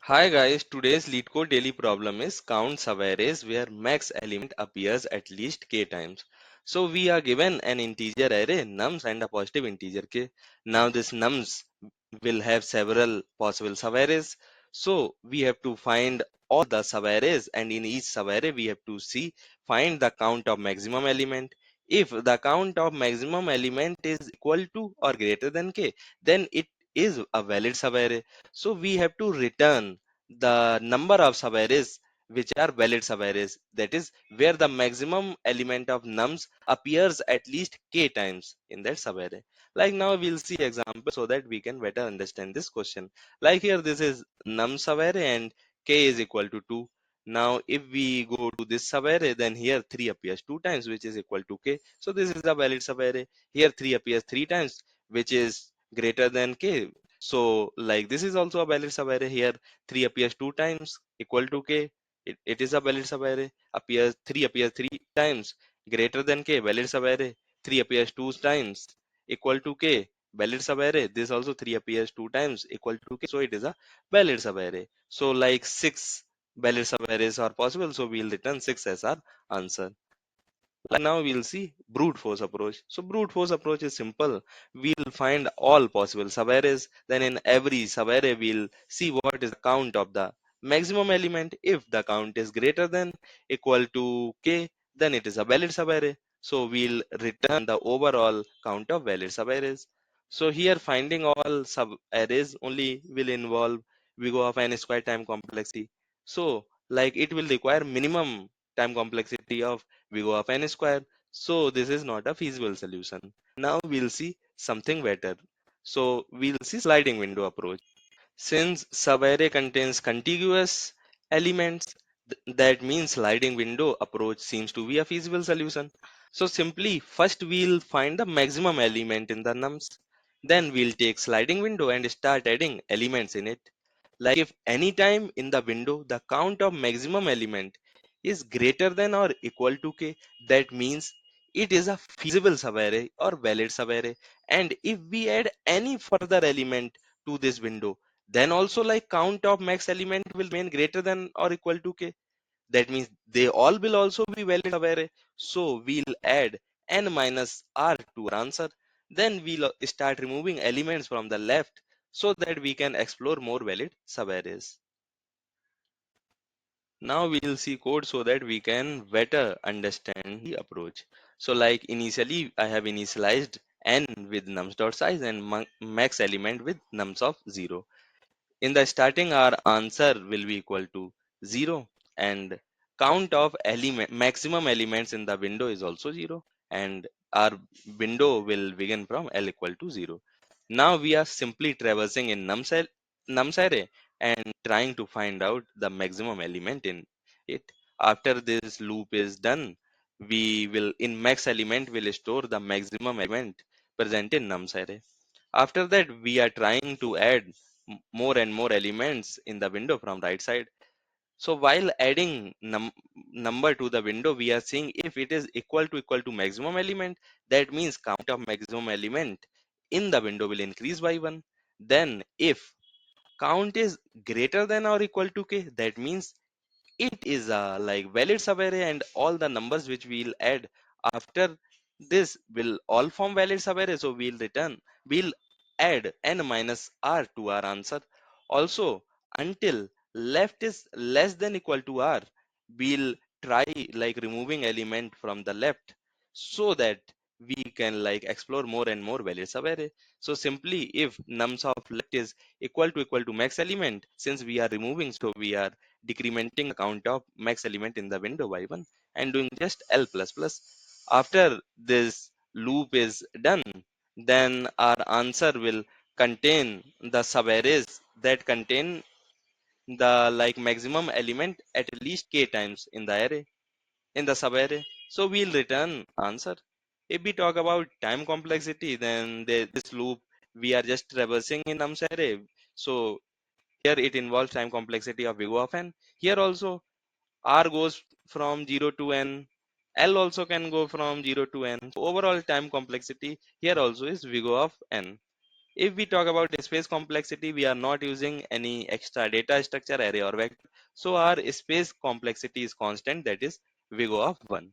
Hi guys, today's Leetcode daily problem is count subarrays where max element appears at least k times. So we are given an integer array nums and a positive integer k. Now this nums will have several possible subarrays. So we have to find all the subarrays and in each subarray we have to find the count of maximum element. If the count of maximum element is equal to or greater than k, then it is a valid subarray. So we have to return the number of subarrays which are valid subarrays, that is where the maximum element of nums appears at least k times in that subarray. Like now we'll see example so that we can better understand this question. Like here this is num subarray and k is equal to 2. Now if we go to this subarray, then here 3 appears 2 times, which is equal to k, so this is a valid subarray. Here 3 appears 3 times, which is greater than k, so like this is also a valid subarray. Here 3 appears 2 times equal to k, it is a valid subarray. Appears 3 appears 3 times greater than k, valid subarray. 3 appears 2 times equal to k, valid subarray. This also 3 appears 2 times equal to k, so it is a valid subarray. So like 6 valid subarrays are possible, so we'll return 6 as our answer. Like now we'll see brute force approach. So brute force approach is simple. We'll find all possible subarrays. Then in every subarray we'll see what is the count of the maximum element. If the count is greater than equal to k, then it is a valid subarray. So we'll return the overall count of valid subarrays. So here finding all subarrays only will involve we go of n square time complexity. So like it will require minimum time complexity of we go of n square. So this is not a feasible solution. Now we'll see something better. So we'll see sliding window approach. Since subarray contains contiguous elements, that means sliding window approach seems to be a feasible solution. So simply first we'll find the maximum element in the nums. Then we'll take sliding window and start adding elements in it. Like if any time in the window the count of maximum element is greater than or equal to k, that means it is a feasible subarray or valid subarray. And if we add any further element to this window, then also like count of max element will remain greater than or equal to k. That means they all will also be valid subarray. So we'll add n minus r to our answer. Then we'll start removing elements from the left so that we can explore more valid subarrays. Now we'll see code so that we can better understand the approach. So like initially I have initialized n with nums dot size and max element with nums of 0. In the starting our answer will be equal to 0 and count of maximum elements in the window is also 0 and our window will begin from l equal to 0. Now we are simply traversing in nums array and trying to find out the maximum element in it. After this loop is done, we will in max element will store the maximum element present in nums array. After that we are trying to add more and more elements in the window from right side. So while adding number to the window, we are seeing if it is equal to maximum element, that means count of maximum element in the window will increase by 1. Then if count is greater than or equal to k, that means it is a like valid subarray and all the numbers which we'll add after this will all form valid subarray. So we'll add n minus r to our answer. Also until left is less than equal to r, we'll try like removing element from the left so that we can like explore more and more valid subarray. So simply if nums of left is equal to max element, since we are removing, so we are decrementing the count of max element in the window by 1 and doing just l plus plus. After this loop is done, then our answer will contain the subarrays that contain the like maximum element at least k times in the array in the subarray. So we'll return answer. If we talk about time complexity, then this loop we are just traversing in nums array. So here it involves time complexity of big O of n. Here also r goes from 0 to n, l also can go from 0 to n. So overall time complexity here also is big O of n. If we talk about space complexity, we are not using any extra data structure, array or vector. So our space complexity is constant, that is, we go of 1.